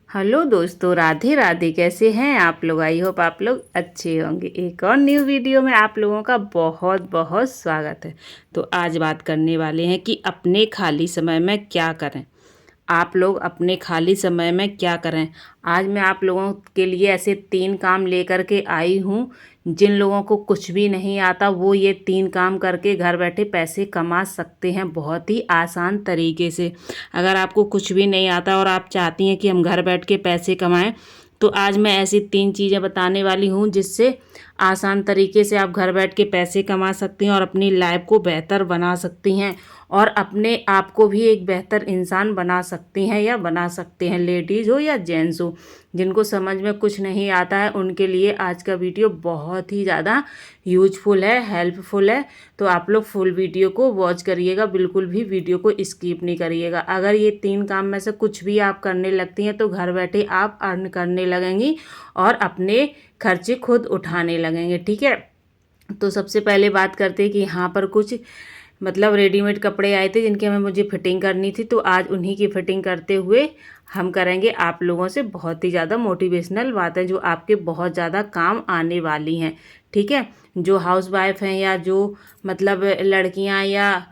Hello दोस्तों, राधे राधे। कैसे हैं आप लोग? आई होप आप लोग अच्छे होंगे। एक और न्यू वीडियो में आप लोगों का बहुत बहुत स्वागत है। तो आज बात करने वाले हैं कि अपने खाली समय में क्या करें। आप लोग अपने खाली समय में क्या करें। आज मैं आप लोगों के लिए ऐसे 3 काम लेकर के आई हूँ। जिन लोगों को कुछ भी नहीं आता वो ये 3 काम करके घर बैठे पैसे कमा सकते हैं बहुत ही आसान तरीके से। अगर आपको कुछ भी नहीं आता और आप चाहती हैं कि हम घर बैठ के पैसे कमाएं, तो आज मैं ऐसी 3 चीज़ें बताने वाली हूँ जिससे आसान तरीके से आप घर बैठ के पैसे कमा सकती हैं और अपनी लाइफ को बेहतर बना सकती हैं और अपने आप को भी एक बेहतर इंसान बना सकती हैं या बना सकते हैं। लेडीज़ हो या जेंट्स हो, जिनको समझ में कुछ नहीं आता है उनके लिए आज का वीडियो बहुत ही ज़्यादा यूजफुल है, हेल्पफुल है। तो आप लोग फुल वीडियो को वॉच करिएगा, बिल्कुल भी वीडियो को स्किप नहीं करिएगा। अगर ये 3 काम में से कुछ भी आप करने लगती हैं तो घर बैठे आप अर्न करने लगेंगी और अपने खर्चे खुद उठाने लगेंगे। ठीक है, तो सबसे पहले बात करते हैं कि यहाँ पर कुछ रेडीमेड कपड़े आए थे जिनके मुझे फिटिंग करनी थी। तो आज उन्हीं की फिटिंग करते हुए हम करेंगे आप लोगों से बहुत ही ज़्यादा मोटिवेशनल बातें जो आपके बहुत ज़्यादा काम आने वाली हैं। ठीक है, जो हाउस वाइफ हैं या जो लड़कियां या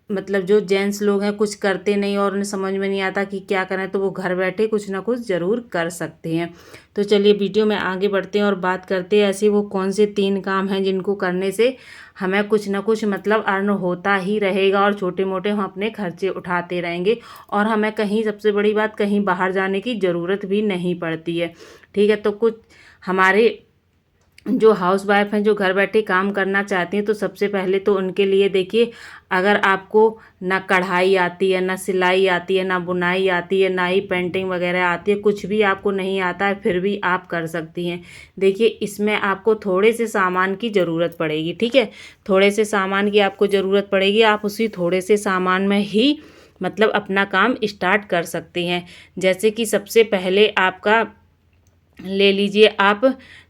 जो जेंट्स लोग हैं कुछ करते नहीं और उन्हें समझ में नहीं आता कि क्या करें, तो वो घर बैठे कुछ ना कुछ ज़रूर कर सकते हैं। तो चलिए वीडियो में आगे बढ़ते हैं और बात करते हैं ऐसे वो कौन से 3 काम हैं जिनको करने से हमें कुछ ना कुछ अर्न होता ही रहेगा और छोटे मोटे हम अपने खर्चे उठाते रहेंगे और हमें कहीं, सबसे बड़ी बात, कहीं बाहर जाने की ज़रूरत भी नहीं पड़ती है। ठीक है, तो कुछ हमारे जो हाउस वाइफ हैं जो घर बैठे काम करना चाहती हैं, तो सबसे पहले तो उनके लिए देखिए, अगर आपको ना कढ़ाई आती है, ना सिलाई आती है, ना बुनाई आती है, ना ही पेंटिंग वगैरह आती है, कुछ भी आपको नहीं आता है, फिर भी आप कर सकती हैं। देखिए, इसमें आपको थोड़े से सामान की ज़रूरत पड़ेगी। ठीक है, थोड़े से सामान की आपको ज़रूरत पड़ेगी। आप उसी थोड़े से सामान में ही अपना काम स्टार्ट कर सकती हैं। जैसे कि सबसे पहले आपका ले लीजिए आप,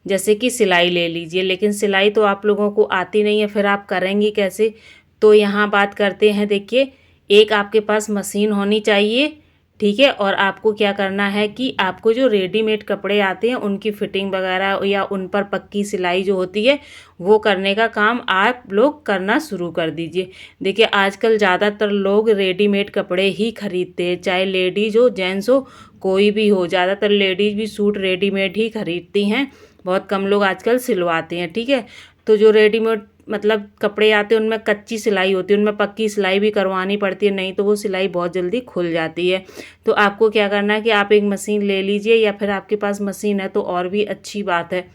जैसे कि सिलाई ले लीजिए। लेकिन सिलाई तो आप लोगों को आती नहीं है, फिर आप करेंगी कैसे? तो यहाँ बात करते हैं। देखिए, एक आपके पास मशीन होनी चाहिए। ठीक है, और आपको क्या करना है कि आपको जो रेडीमेड कपड़े आते हैं उनकी फिटिंग वगैरह या उन पर पक्की सिलाई जो होती है वो करने का काम आप लोग करना शुरू कर दीजिए। देखिए, आजकल ज़्यादातर लोग रेडीमेड कपड़े ही खरीदते हैं, चाहे लेडीज़ हो जेंट्स हो, कोई भी हो। ज़्यादातर लेडीज़ भी सूट रेडीमेड ही खरीदती हैं, बहुत कम लोग आजकल सिलवाते हैं। ठीक है, तो जो रेडीमेड कपड़े आते हैं उनमें कच्ची सिलाई होती है, उनमें पक्की सिलाई भी करवानी पड़ती है, नहीं तो वो सिलाई बहुत जल्दी खुल जाती है। तो आपको क्या करना है कि आप एक मशीन ले लीजिए, या फिर आपके पास मशीन है तो और भी अच्छी बात है।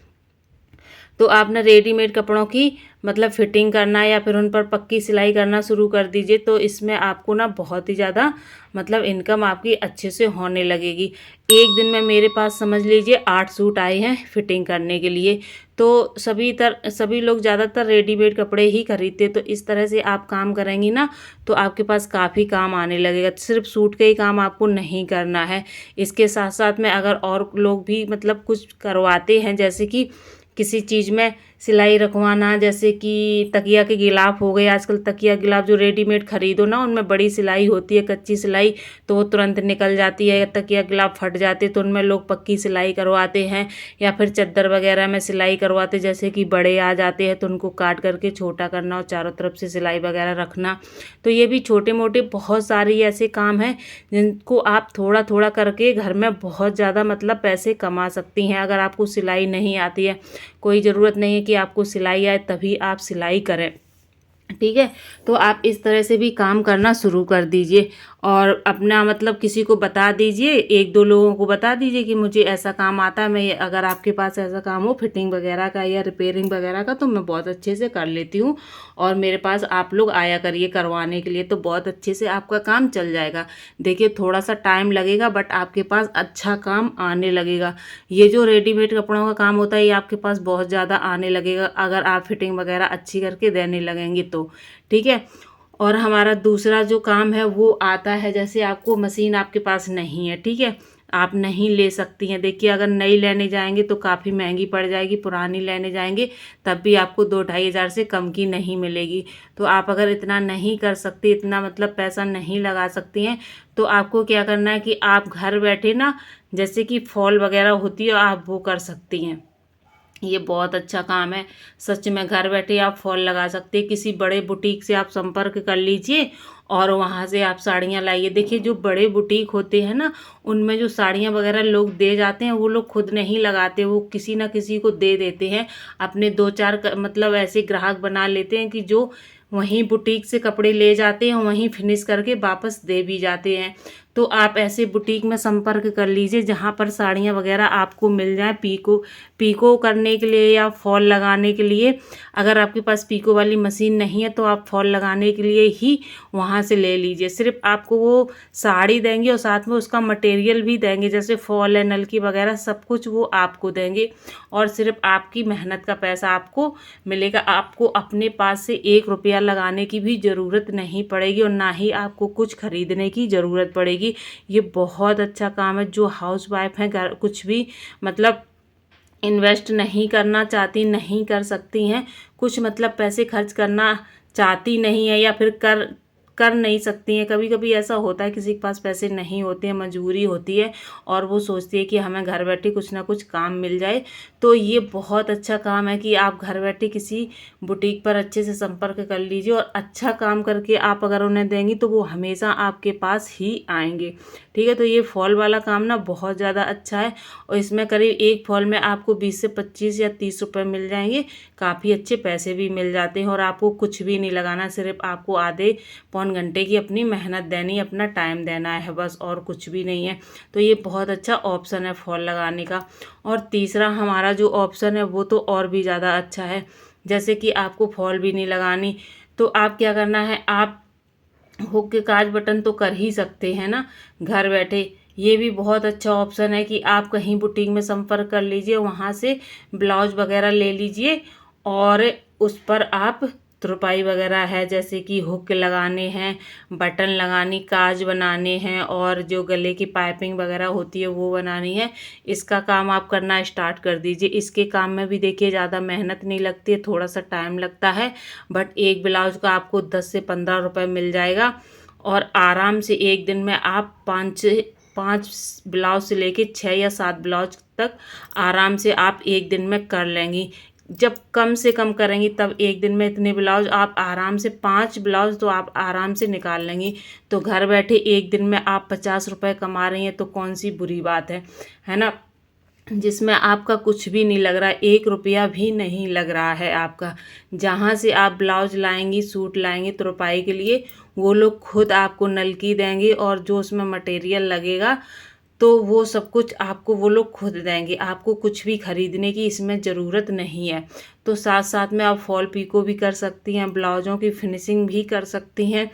तो आपने रेडीमेड कपड़ों की फिटिंग करना या फिर उन पर पक्की सिलाई करना शुरू कर दीजिए। तो इसमें आपको ना बहुत ही ज़्यादा इनकम आपकी अच्छे से होने लगेगी। एक दिन में मेरे पास समझ लीजिए 8 सूट आए हैं फिटिंग करने के लिए। तो सभी लोग ज़्यादातर रेडीमेड कपड़े ही खरीदते। तो इस तरह से आप काम करेंगी ना तो आपके पास काफ़ी काम आने लगेगा। सिर्फ सूट के ही काम आपको नहीं करना है, इसके साथ साथ में अगर और लोग भी कुछ करवाते हैं, जैसे कि किसी चीज़ में सिलाई रखवाना, जैसे कि तकिया के गिलाफ हो गए। आजकल तकिया गिलाफ जो रेडीमेड खरीदो ना उनमें बड़ी सिलाई होती है, कच्ची सिलाई, तो वो तुरंत निकल जाती है। तकिया गिलाफ फट जाते तो उनमें लोग पक्की सिलाई करवाते हैं, या फिर चद्दर वगैरह में सिलाई करवाते, जैसे कि बड़े आ जाते हैं तो उनको काट करके छोटा करना और चारों तरफ से सिलाई वगैरह रखना। तो ये भी छोटे मोटे बहुत सारे ऐसे काम हैं जिनको आप थोड़ा थोड़ा करके घर में बहुत ज़्यादा पैसे कमा सकती हैं। अगर आपको सिलाई नहीं आती है, कोई ज़रूरत नहीं है कि आपको सिलाई आए तभी आप सिलाई करें। ठीक है, तो आप इस तरह से भी काम करना शुरू कर दीजिए और अपना किसी को बता दीजिए, 1-2 लोगों को बता दीजिए कि मुझे ऐसा काम आता है। मैं, अगर आपके पास ऐसा काम हो फिटिंग वगैरह का या रिपेयरिंग वगैरह का, तो मैं बहुत अच्छे से कर लेती हूँ और मेरे पास आप लोग आया करिए करवाने के लिए, तो बहुत अच्छे से आपका काम चल जाएगा। देखिए, थोड़ा सा टाइम लगेगा बट आपके पास अच्छा काम आने लगेगा। ये जो रेडीमेड कपड़ों का काम होता है ये आपके पास बहुत ज़्यादा आने लगेगा अगर आप फिटिंग वगैरह अच्छी करके देने लगेंगी तो। ठीक है, और हमारा दूसरा जो काम है वो आता है, जैसे आपको मशीन आपके पास नहीं है। ठीक है, आप नहीं ले सकती हैं। देखिए अगर नई लेने जाएंगे तो काफ़ी महंगी पड़ जाएगी, पुरानी लेने जाएंगे तब भी आपको 2-2.5 हज़ार से कम की नहीं मिलेगी। तो आप अगर इतना नहीं कर सकती, इतना मतलब पैसा नहीं लगा सकती हैं, तो आपको क्या करना है कि आप घर बैठे ना, जैसे कि फॉल वगैरह होती है, आप वो कर सकती हैं। ये बहुत अच्छा काम है, सच में घर बैठे आप फॉल लगा सकते हैं। किसी बड़े बुटीक से आप संपर्क कर लीजिए और वहाँ से आप साड़ियाँ लाइए। देखिए जो बड़े बुटीक होते हैं ना, उनमें जो साड़ियाँ वगैरह लोग दे जाते हैं, वो लोग खुद नहीं लगाते, वो किसी ना किसी को दे देते हैं। अपने 2-4 मतलब ऐसे ग्राहक बना लेते हैं कि जो वहीं बुटीक से कपड़े ले जाते हैं, वहीं फिनिश करके वापस दे भी जाते हैं। तो आप ऐसे बुटीक में संपर्क कर लीजिए जहाँ पर साड़ियाँ वगैरह आपको मिल जाएं, पीको करने के लिए या फॉल लगाने के लिए। अगर आपके पास पीको वाली मशीन नहीं है तो आप फॉल लगाने के लिए ही वहाँ से ले लीजिए। सिर्फ आपको वो साड़ी देंगे और साथ में उसका मटेरियल भी देंगे, जैसे फॉल है, नलकी वगैरह सब कुछ वो आपको देंगे और सिर्फ आपकी मेहनत का पैसा आपको मिलेगा। आपको अपने पास से 1 रुपया लगाने की भी ज़रूरत नहीं पड़ेगी और ना ही आपको कुछ खरीदने की ज़रूरत पड़ेगी। ये बहुत अच्छा काम है। जो हाउस वाइफ हैं, घर कुछ भी मतलब इन्वेस्ट नहीं करना चाहती, नहीं कर सकती हैं, कुछ मतलब पैसे खर्च करना चाहती नहीं है या फिर कर नहीं सकती हैं। कभी कभी ऐसा होता है किसी के पास पैसे नहीं होते हैं, मजबूरी होती है और वो सोचती है कि हमें घर बैठे कुछ ना कुछ काम मिल जाए। तो ये बहुत अच्छा काम है कि आप घर बैठे किसी बुटीक पर अच्छे से संपर्क कर लीजिए और अच्छा काम करके आप अगर उन्हें देंगी तो वो हमेशा आपके पास ही आएंगे। ठीक है, तो ये फॉल वाला काम ना बहुत ज़्यादा अच्छा है और इसमें करीब एक फॉल में आपको 20 से 25 या 30 रुपये मिल जाएंगे। काफ़ी अच्छे पैसे भी मिल जाते हैं और आपको कुछ भी नहीं लगाना, सिर्फ आपको आधे पौन घंटे की अपनी मेहनत देनी, अपना टाइम देना है बस, और कुछ भी नहीं है। तो ये बहुत अच्छा ऑप्शन है फॉल लगाने का। और तीसरा हमारा जो ऑप्शन है वो तो और भी ज़्यादा अच्छा है। जैसे कि आपको फॉल भी नहीं लगानी तो आप क्या करना है, आप हुक के काज बटन तो कर ही सकते हैं ना घर बैठे। ये भी बहुत अच्छा ऑप्शन है कि आप कहीं बुटीक में संपर्क कर लीजिए, वहाँ से ब्लाउज वगैरह ले लीजिए और उस पर आप तुरपाई वगैरह है, जैसे कि हुक लगाने हैं, बटन लगानी, काज बनाने हैं और जो गले की पाइपिंग वगैरह होती है वो बनानी है। इसका काम आप करना स्टार्ट कर दीजिए। इसके काम में भी देखिए ज़्यादा मेहनत नहीं लगती है, थोड़ा सा टाइम लगता है, बट एक ब्लाउज का आपको 10 से 15 रुपये मिल जाएगा और आराम से एक दिन में आप 5 ब्लाउज से लेके 6 या 7 ब्लाउज तक आराम से आप एक दिन में कर लेंगी। जब कम से कम करेंगी तब एक दिन में इतने ब्लाउज आप आराम से 5 ब्लाउज तो आप आराम से निकाल लेंगी। तो घर बैठे एक दिन में आप 50 रुपये कमा रही हैं तो कौन सी बुरी बात है ना, जिसमें आपका कुछ भी नहीं लग रहा है, 1 रुपया भी नहीं लग रहा है आपका। जहाँ से आप ब्लाउज लाएंगी, सूट लाएंगी तुरपाई के लिए, वो लोग खुद आपको नलकी देंगे और जो उसमें मटेरियल लगेगा तो वो सब कुछ आपको वो लोग खुद देंगे। आपको कुछ भी खरीदने की इसमें ज़रूरत नहीं है। तो साथ साथ में आप फॉल पीको भी कर सकती हैं, ब्लाउज़ों की फिनिशिंग भी कर सकती हैं।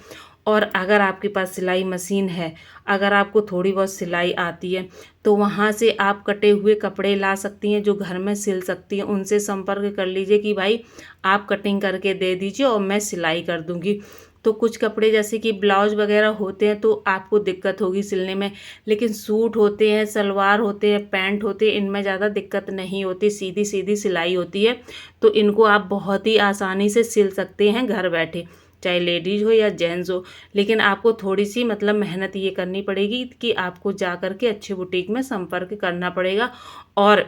और अगर आपके पास सिलाई मशीन है, अगर आपको थोड़ी बहुत सिलाई आती है, तो वहाँ से आप कटे हुए कपड़े ला सकती हैं जो घर में सिल सकती हैं। उनसे संपर्क कर लीजिए कि भाई आप कटिंग करके दे दीजिए और मैं सिलाई कर दूँगी। तो कुछ कपड़े जैसे कि ब्लाउज वगैरह होते हैं तो आपको दिक्कत होगी सिलने में, लेकिन सूट होते हैं, सलवार होते हैं, पैंट होते हैं, इनमें ज़्यादा दिक्कत नहीं होती, सीधी सीधी सिलाई होती है। तो इनको आप बहुत ही आसानी से सिल सकते हैं घर बैठे, चाहे लेडीज़ हो या जेंट्स हो। लेकिन आपको थोड़ी सी मतलब मेहनत ये करनी पड़ेगी कि आपको जा कर के अच्छे बुटीक में संपर्क करना पड़ेगा और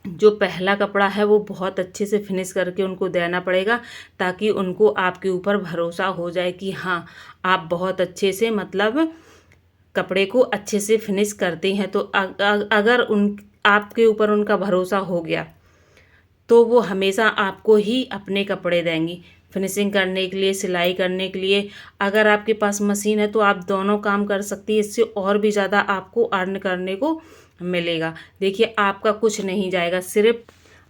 जो पहला कपड़ा है वो बहुत अच्छे से फिनिश करके उनको देना पड़ेगा, ताकि उनको आपके ऊपर भरोसा हो जाए कि हाँ आप बहुत अच्छे से मतलब कपड़े को अच्छे से फिनिश करते हैं। तो अगर उन आपके ऊपर उनका भरोसा हो गया तो वो हमेशा आपको ही अपने कपड़े देंगी फिनिशिंग करने के लिए, सिलाई करने के लिए। अगर आपके पास मशीन है तो आप दोनों काम कर सकती है, इससे और भी ज़्यादा आपको अर्न करने को मिलेगा। देखिए आपका कुछ नहीं जाएगा, सिर्फ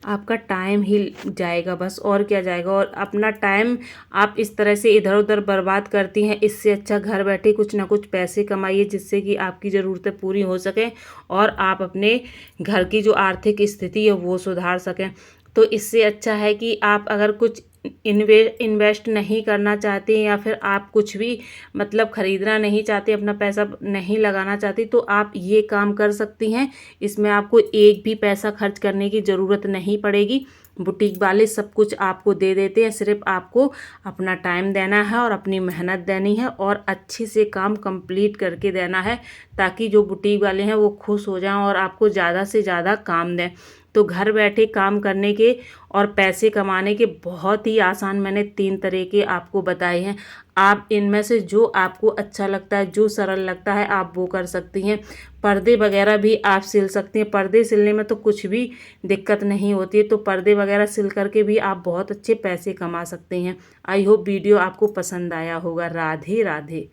आपका टाइम ही जाएगा बस, और क्या जाएगा। और अपना टाइम आप इस तरह से इधर उधर बर्बाद करती हैं, इससे अच्छा घर बैठे कुछ ना कुछ पैसे कमाइए जिससे कि आपकी ज़रूरतें पूरी हो सकें और आप अपने घर की जो आर्थिक स्थिति है वो सुधार सकें। तो इससे अच्छा है कि आप अगर कुछ इन्वेस्ट नहीं करना चाहते या फिर आप कुछ भी मतलब ख़रीदना नहीं चाहते, अपना पैसा नहीं लगाना चाहती, तो आप ये काम कर सकती हैं। इसमें आपको एक भी पैसा खर्च करने की ज़रूरत नहीं पड़ेगी। बुटीक वाले सब कुछ आपको दे देते हैं, सिर्फ आपको अपना टाइम देना है और अपनी मेहनत देनी है और अच्छे से काम कंप्लीट करके देना है, ताकि जो बुटीक वाले हैं वो खुश हो जाएं और आपको ज़्यादा से ज़्यादा काम दें। तो घर बैठे काम करने के और पैसे कमाने के बहुत ही आसान मैंने 3 तरीके आपको बताए हैं। आप इनमें से जो आपको अच्छा लगता है, जो सरल लगता है, आप वो कर सकती हैं। पर्दे वगैरह भी आप सिल सकती हैं। पर्दे सिलने में तो कुछ भी दिक्कत नहीं होती है, तो पर्दे वगैरह सिल करके भी आप बहुत अच्छे पैसे कमा सकते हैं। आई होप वीडियो आपको पसंद आया होगा। राधे राधे।